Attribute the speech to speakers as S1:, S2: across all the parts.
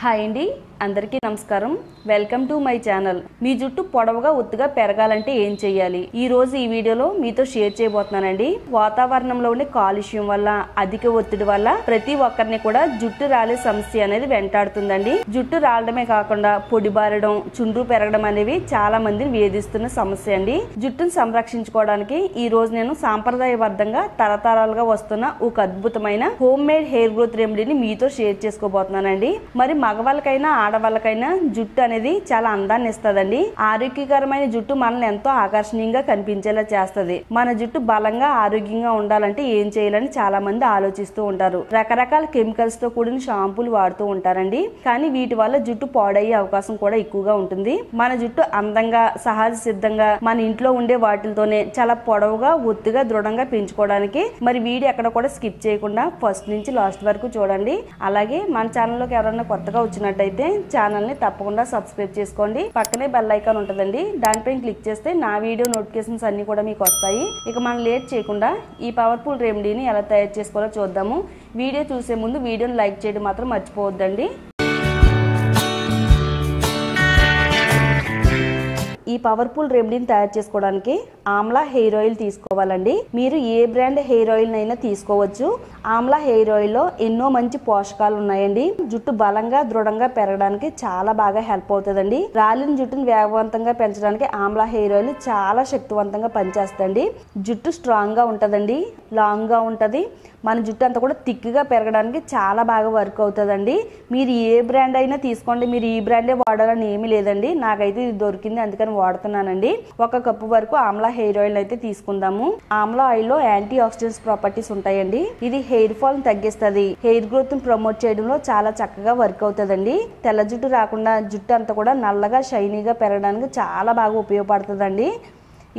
S1: Hi అండి, అందరికీ నమస్కారం. Welcome to my channel. మీ జుట్టు పొడవుగా ఒత్తుగా పెరగాలంటే ఏం చేయాలి, ఈ రోజు ఈ వీడియోలో మీతో షేర్ చేయబోతున్నానండి. వాతావరణంలో ఉండే కాలుష్యం వల్ల, అధిక ఒత్తిడి వల్ల ప్రతి ఒక్కరిని కూడా జుట్టు రాలే సమస్య అనేది వెంటాడుతుందండి. జుట్టు రాలడమే కాకుండా పొడిబారడం, చుండ్రు పెరగడం అనేవి చాలా మందిని వేధిస్తున్న సమస్య అండి. జుట్టును సంరక్షించుకోవడానికి ఈ రోజు నేను సాంప్రదాయబద్ధంగా తరతరాలుగా వస్తున్న ఒక అద్భుతమైన హోమ్ మేడ్ హెయిర్ గ్రోత్ రెమెడీని మీతో షేర్ చేసుకోబోతున్నానండి. మరి మగవాళ్ళకైనా ఆడవాళ్ళకైనా జుట్టు అనేది చాలా అందాన్ని ఇస్తుందండి. ఆరోగ్యకరమైన జుట్టు మనల్ని ఎంతో ఆకర్షణీయంగా కనిపించేలా చేస్తుంది. మన జుట్టు బలంగా ఆరోగ్యంగా ఉండాలంటే ఏం చేయాలని చాలా మంది ఆలోచిస్తూ ఉంటారు. రకరకాల కెమికల్స్ తో కూడిన షాంపూలు వాడుతూ ఉంటారండి. కానీ వీటి వల్ల జుట్టు పాడయ్యే అవకాశం కూడా ఎక్కువగా ఉంటుంది. మన జుట్టు అందంగా, సహజ సిద్ధంగా మన ఇంట్లో ఉండే వాటితోనే చాలా పొడవుగా, ఒత్తుగా, దృఢంగా పెంచుకోవడానికి మరి వీడియో ఎక్కడ కూడా స్కిప్ చేయకుండా ఫస్ట్ నుంచి లాస్ట్ వరకు చూడండి. అలాగే మన ఛానల్లోకి ఎవరైనా కొత్తగా వచ్చినట్టయితే ఛానల్ ని తప్పకుండా సబ్స్క్రైబ్ చేసుకోండి. పక్కనే బెల్ ఐకాన్ ఉంటుందండి, దానిపైన క్లిక్ చేస్తే నా వీడియో నోటిఫికేషన్స్ అన్ని కూడా మీకు వస్తాయి. ఇక మనం లేట్ చేయకుండా ఈ పవర్ఫుల్ రెమెడీని ఎలా తయారు చేసుకోవాలో చూద్దాము. వీడియో చూసే ముందు వీడియోని లైక్ చేయడం మాత్రం మర్చిపోవద్దండి. ఈ పవర్ఫుల్ రెమెడీని తయారు చేసుకోవడానికి ఆమ్లా హెయిర్ ఆయిల్ తీసుకోవాలండి. మీరు ఏ బ్రాండ్ హెయిర్ ఆయిల్ అయినా తీసుకోవచ్చు. ఆమ్లా హెయిర్ ఆయిల్ లో ఎన్నో మంచి పోషకాలు ఉన్నాయండి. జుట్టు బలంగా, దృఢంగా పెరగడానికి చాలా బాగా హెల్ప్ అవుతుందండి. రాలిన జుట్టును వేగవంతంగా పెంచడానికి ఆమ్లా హెయిర్ ఆయిల్ చాలా శక్తివంతంగా పనిచేస్తుంది. జుట్టు స్ట్రాంగ్ గా ఉంటదండి, లాంగ్ గా ఉంటది. మన జుట్టు అంతా కూడా థిక్గా పెరగడానికి చాలా బాగా వర్క్ అవుతుందండి. మీరు ఏ బ్రాండ్ అయినా తీసుకోండి, మీరు ఈ బ్రాండే వాడాలని ఏమీ లేదండి. నాకైతే ఇది దొరికింది, అందుకని వాడుతున్నానండి. 1 కప్పు వరకు ఆమ్లా హెయిర్ ఆయిల్ అయితే తీసుకుందాము. ఆమ్లా ఆయిల్ లో యాంటీ ఆక్సిడెంట్స్ ప్రాపర్టీస్ ఉంటాయండి. ఇది హెయిర్ ఫాల్ తగ్గిస్తుంది, హెయిర్ గ్రోత్ ని ప్రమోట్ చేయడంలో చాలా చక్కగా వర్క్ అవుతుందండి. తెల్ల జుట్టు రాకుండా జుట్టు అంతా కూడా నల్లగా, షైనీగా పెరగడానికి చాలా బాగా ఉపయోగపడుతుందండి.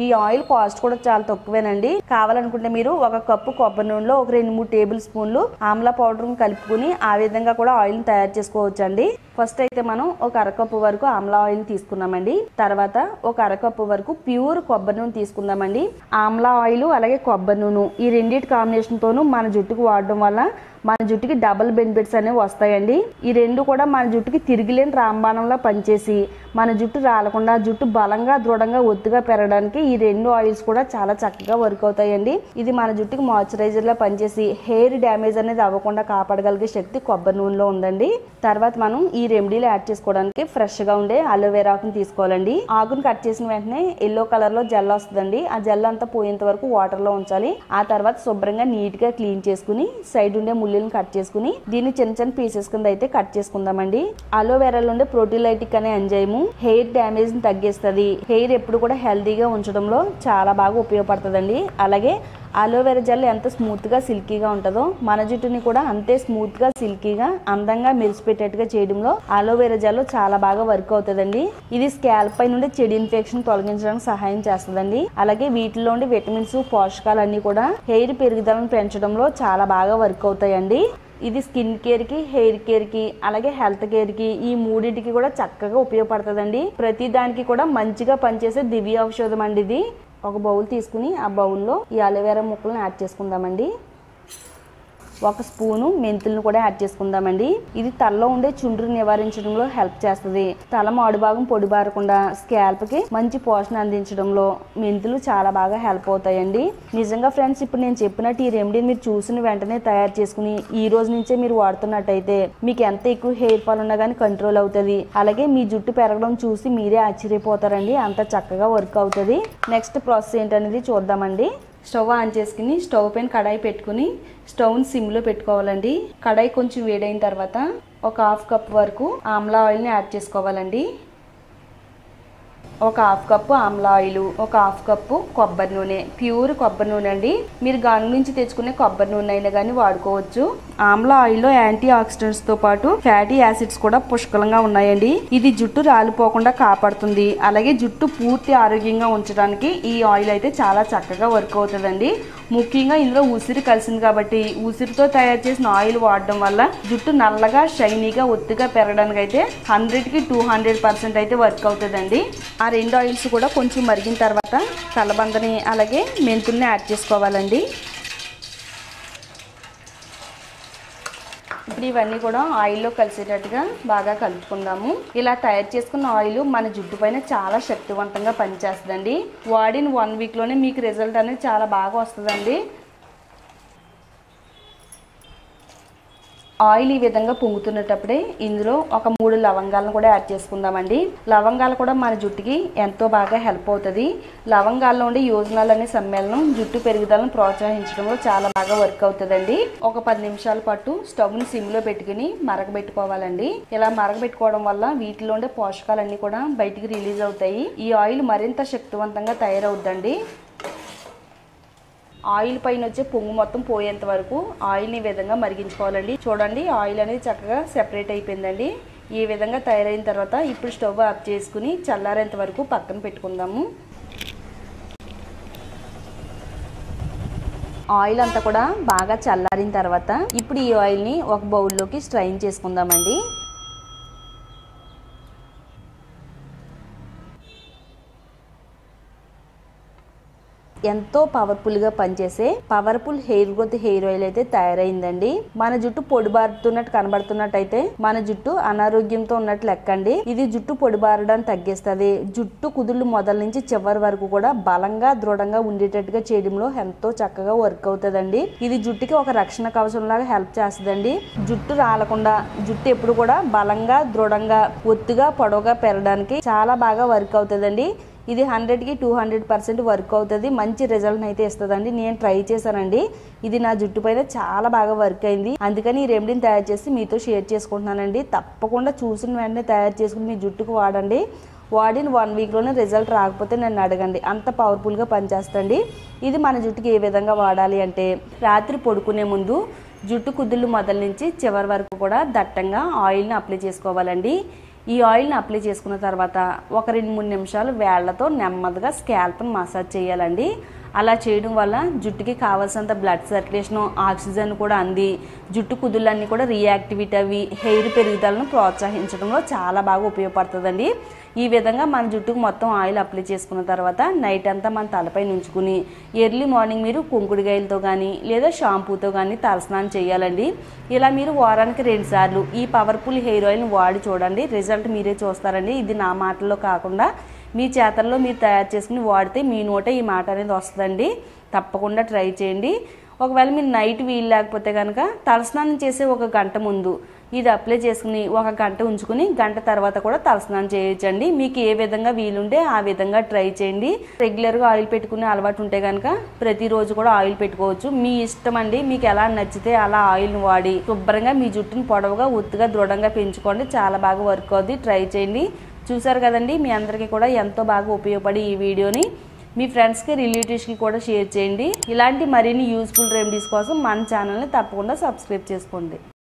S1: ఈ ఆయిల్ కాస్ట్ కూడా చాలా తక్కువేనండి. కావాలనుకుంటే మీరు 1 కప్పు కొబ్బరి నూనెలో ఒక 2-3 టేబుల్ స్పూన్లు ఆమ్లా పౌడర్ కలుపుకుని ఆ విధంగా కూడా ఆయిల్ తయారు చేసుకోవచ్చు అండి. ఫస్ట్ అయితే మనం ఒక 1/2 కప్పు వరకు ఆమ్లా ఆయిల్ తీసుకున్నామండి. తర్వాత ఒక 1/2 కప్పు వరకు ప్యూర్ కొబ్బరి నూనె తీసుకుందామండి. ఆమ్లా ఆయిల్ అలాగే కొబ్బరి నూనె ఈ రెండింటి కాంబినేషన్ తోనూ మన జుట్టుకు వాడడం వల్ల మన జుట్టుకి డబుల్ బెనిఫిట్స్ అనేవి వస్తాయండి. ఈ రెండు కూడా మన జుట్టుకి తిరిగిలేని రాంబాణంలో పనిచేసి మన జుట్టు రాలకుండా, జుట్టు బలంగా, దృఢంగా, ఒత్తుగా పెరగడానికి ఈ 2 ఆయిల్స్ కూడా చాలా చక్కగా వర్క్ అవుతాయండి. ఇది మన జుట్టుకి మాయిశ్చరైజర్ లా పనిచేసి హెయిర్ డ్యామేజ్ అనేది అవ్వకుండా కాపాడగలిగే శక్తి కొబ్బరి నూనెలో ఉందండి. తర్వాత మనం ఈ రెమెడీలో యాడ్ చేసుకోవడానికి ఫ్రెష్ గా ఉండే అలోవెరా ఆకుని తీసుకోవాలండి. ఆకుని కట్ చేసిన వెంటనే ఎల్లో కలర్ లో జెల్ వస్తుందండి. ఆ జెల్ అంతా పోయేంత వరకు వాటర్ లో ఉంచాలి. ఆ తర్వాత శుభ్రంగా నీట్ గా క్లీన్ చేసుకుని సైడ్ ఉండే ముళ్ళని కట్ చేసుకుని దీన్ని చిన్న చిన్న పీసెస్ కింద అయితే కట్ చేసుకుందామండి. అలోవెరాలో ఉండే ప్రోటీలైటిక్ అనే ఎంజైమ్ హెయిర్ డ్యామేజ్ ని తగ్గిస్తుంది. హెయిర్ ఎప్పుడు కూడా హెల్తీగా ఉంచడంలో చాలా బాగా ఉపయోగపడుతుందండి. అలాగే అలోవెరా జెల్ ఎంత స్మూత్ గా, సిల్కీగా ఉంటుందో మన జుట్టుని కూడా అంతే స్మూత్ గా, సిల్కీగా, అందంగా మెరిసిపెట్టేట్టుగా చేయడంలో అలోవెరా జెల్ చాలా బాగా వర్క్ అవుతుందండి. ఇది స్కాల్ప్ పై నుండి చెడు ఇన్ఫెక్షన్ తొలగించడానికి సహాయం చేస్తుందండి. అలాగే వీటిలో ఉండే విటమిన్స్, పోషకాలు అన్ని కూడా హెయిర్ పెరుగుదలను పెంచడంలో చాలా బాగా వర్క్ అవుతాయండి. ఇది స్కిన్ కేర్ కి, హెయిర్ కేర్ కి, అలాగే హెల్త్ కేర్ కి ఈ మూడింటికి కూడా చక్కగా ఉపయోగపడుతుందండి. ప్రతి దానికి కూడా మంచిగా పనిచేసే దివ్య ఔషధం అండి ఇది. ఒక బౌల్ తీసుకుని ఆ బౌల్లో ఈ అలోవెరా ముక్కలను యాడ్ చేసుకుందామండి. 1 స్పూను మెంతులను కూడా యాడ్ చేసుకుందామండి. ఇది తలలో ఉండే చుండ్రు నివారించడంలో హెల్ప్ చేస్తుంది. తల మాడు భాగం పొడిబారకుండా స్కాల్ప్ కి మంచి పోషణ అందించడంలో మెంతులు చాలా బాగా హెల్ప్ అవుతాయండి. నిజంగా ఫ్రెండ్స్, ఇప్పుడు నేను చెప్పినట్టు ఈ రెమెడీని మీరు చూసిన వెంటనే తయారు చేసుకుని ఈ రోజు నుంచే మీరు వాడుతున్నట్టయితే మీకు ఎంత ఎక్కువ హెయిర్ ఫాల్ ఉన్నా కానీ కంట్రోల్ అవుతుంది. అలాగే మీ జుట్టు పెరగడం చూసి మీరే ఆశ్చర్యపోతారండి, అంత చక్కగా వర్క్ అవుతుంది. నెక్స్ట్ ప్రాసెస్ ఏంటనేది చూద్దామండి. స్టవ్ ఆన్ చేసుకుని స్టవ్ పైన కడాయి పెట్టుకుని స్టవ్ని సిమ్లో పెట్టుకోవాలండి. కడాయి కొంచెం వేడైన తర్వాత ఒక 1/2 కప్ వరకు ఆమ్లా ఆయిల్ని యాడ్ చేసుకోవాలండి. ఒక 1/2 కప్పు ఆమ్లా ఆయిల్, ఒక 1/2 కప్పు కొబ్బరి నూనె, ప్యూర్ కొబ్బరి నూనె అండి. మీరు గాను నుంచి తెచ్చుకునే కొబ్బరి నూనె అయినా కానీ వాడుకోవచ్చు. ఆమ్లా ఆయిల్లో యాంటీ ఆక్సిడెంట్స్ తో పాటు ఫ్యాటీ యాసిడ్స్ కూడా పుష్కలంగా ఉన్నాయండి. ఇది జుట్టు రాలిపోకుండా కాపాడుతుంది. అలాగే జుట్టు పూర్తి ఆరోగ్యంగా ఉంచడానికి ఈ ఆయిల్ అయితే చాలా చక్కగా వర్క్ అవుతుందండి. ముఖ్యంగా ఇందులో ఉసిరి కలిసింది కాబట్టి ఉసిరితో తయారు చేసిన ఆయిల్ వాడడం వల్ల జుట్టు నల్లగా, షైనీగా, ఒత్తుగా పెరగడానికి అయితే 100కి 200% అయితే వర్క్ అవుతుందండి. ఆ 2 ఆయిల్స్ కూడా కొంచెం మరిగిన తర్వాత కలబందని అలాగే మెంతుల్ని యాడ్ చేసుకోవాలండి. ఇప్పుడు ఇవన్నీ కూడా ఆయిల్లో కలిసేటట్టుగా బాగా కలుపుకుందాము. ఇలా తయారు చేసుకున్న ఆయిల్ మన జుట్టు పైన చాలా శక్తివంతంగా పనిచేస్తుందండి. వాడిన 1 వీక్లోనే మీకు రిజల్ట్ అనేది చాలా బాగా వస్తుందండి. ఆయిల్ ఈ విధంగా పొంగుతున్నప్పుడే ఇందులో ఒక 3 లవంగాలను కూడా యాడ్ చేసుకుందామండి. లవంగాలు కూడా మన జుట్టుకి ఎంతో బాగా హెల్ప్ అవుతుంది. లవంగాల్లో ఉండే యోజనాలు అనే సమ్మేళనం జుట్టు పెరుగుదలను ప్రోత్సహించడంలో చాలా బాగా వర్క్ అవుతుందండి. ఒక 10 నిమిషాల పాటు స్టవ్ని సిమ్లో పెట్టుకుని మరగబెట్టుకోవాలండి. ఇలా మరగబెట్టుకోవడం వల్ల వీటిలో ఉండే పోషకాలన్నీ కూడా బయటికి రిలీజ్ అవుతాయి. ఈ ఆయిల్ మరింత శక్తివంతంగా తయారవుద్దండి. ఆయిల్ పైన వచ్చే పొంగు మొత్తం పోయేంత వరకు ఆయిల్ని ఈ విధంగా మరిగించుకోవాలండి. చూడండి, ఆయిల్ అనేది చక్కగా సెపరేట్ అయిపోయిందండి. ఈ విధంగా తయారైన తర్వాత ఇప్పుడు స్టవ్ ఆఫ్ చేసుకుని చల్లారేంత వరకు పక్కన పెట్టుకుందాము. ఆయిల్ అంతా కూడా బాగా చల్లారిన తర్వాత ఇప్పుడు ఈ ఆయిల్ని ఒక బౌల్లోకి స్ట్రైన్ చేసుకుందామండి. ఎంతో పవర్ఫుల్గా పనిచేసే powerful hair growth hair oil అయితే తయారైందండి. మన జుట్టు పొడిబారుతున్నట్టు కనబడుతున్నట్టయితే మన జుట్టు అనారోగ్యంతో ఉన్నట్లు లెక్కండి. ఇది జుట్టు పొడిబారడాన్ని తగ్గిస్తుంది. జుట్టు కుదుళ్ళు మొదల నుంచి చివరి వరకు కూడా బలంగా దృఢంగా ఉండేటట్టుగా చేయడంలో ఎంతో చక్కగా వర్క్ అవుతుందండి. ఇది జుట్టుకి ఒక రక్షణ కవచం లాగా హెల్ప్ చేస్తుందండి. జుట్టు రాలకుండా జుట్టు ఎప్పుడు కూడా బలంగా దృఢంగా ఒత్తుగా పొడవుగా పెరగడానికి చాలా బాగా వర్క్ అవుతుందండి. ఇది 100కి 200% వర్క్ అవుతుంది. మంచి రిజల్ట్ అయితే ఇస్తుందండి. నేను ట్రై చేశానండి. ఇది నా జుట్టు పైన చాలా బాగా వర్క్ అయింది. అందుకని ఈ రెమెడీని తయారు చేసి మీతో షేర్ చేసుకుంటున్నానండి. తప్పకుండా చూసిన వెంటనే తయారు చేసుకుని మీ జుట్టుకు వాడండి. వాడిన 1 వీక్లోనే రిజల్ట్ రాకపోతే నన్ను అడగండి. అంత పవర్ఫుల్గా పనిచేస్తుంది. ఇది మన జుట్టుకి ఏ విధంగా వాడాలి అంటే, రాత్రి పడుకునే ముందు జుట్టు కుదుళ్ళు మొదల నుంచి చివరి వరకు కూడా దట్టంగా ఆయిల్ని అప్లై చేసుకోవాలండి. ఈ ఆయిల్ని అప్లై చేసుకున్న తర్వాత ఒక 2-3 నిమిషాలు వేళ్లతో నెమ్మదిగా స్కాల్ప్ని మసాజ్ చేయాలండి. అలా చేయడం వల్ల జుట్టుకి కావాల్సినంత బ్లడ్ సర్క్యులేషన్, ఆక్సిజన్ కూడా అంది జుట్టు కుదుళ్ళన్నీ కూడా రియాక్టివిటీ అవి హెయిర్ పెరుగుదలను ప్రోత్సహించడంలో చాలా బాగా ఉపయోగపడుతుందండి. ఈ విధంగా మన జుట్టుకు మొత్తం ఆయిల్ అప్లై చేసుకున్న తర్వాత నైట్ అంతా మన తలపై ఉంచుకుని ఎర్లీ మార్నింగ్ మీరు కుంకుడుగాయలతో కానీ లేదా షాంపూతో కానీ తలస్నానం చేయాలండి. ఇలా మీరు వారానికి 2 సార్లు ఈ పవర్ఫుల్ హెయిర్ ఆయిల్ని వాడి చూడండి. రిజల్ట్ మీరే చూస్తారండి. ఇది నా మాటల్లో కాకుండా మీ చేతల్లో మీరు తయారు చేసుకుని వాడితే మీ నోట ఈ మాట అనేది వస్తుందండి. తప్పకుండా ట్రై చేయండి. ఒకవేళ మీరు నైట్ వీలు లేకపోతే కనుక తలస్నానం చేసే 1 గంట ముందు ఇది అప్లై చేసుకుని 1 గంట ఉంచుకుని గంట తర్వాత కూడా తలస్నానం చేయొచ్చండి. మీకు ఏ విధంగా వీలుంటే ఆ విధంగా ట్రై చేయండి. రెగ్యులర్గా ఆయిల్ పెట్టుకునే అలవాటు ఉంటే కనుక ప్రతిరోజు కూడా ఆయిల్ పెట్టుకోవచ్చు. మీ ఇష్టం అండి. మీకు ఎలా నచ్చితే అలా ఆయిల్ని వాడి శుభ్రంగా మీ జుట్టును పొడవుగా ఒత్తుగా దృఢంగా పెంచుకోండి. చాలా బాగా వర్క్ అవుతుంది. ట్రై చేయండి. చూసారు కదండి, మీ అందరికీ కూడా ఎంతో బాగా ఉపయోగపడి ఈ వీడియోని మీ ఫ్రెండ్స్కి రిలేటివ్స్కి కూడా షేర్ చేయండి. ఇలాంటి మరిన్ని యూస్ఫుల్ రెమెడీస్ కోసం మన ఛానల్ని తప్పకుండా సబ్స్క్రైబ్ చేసుకోండి.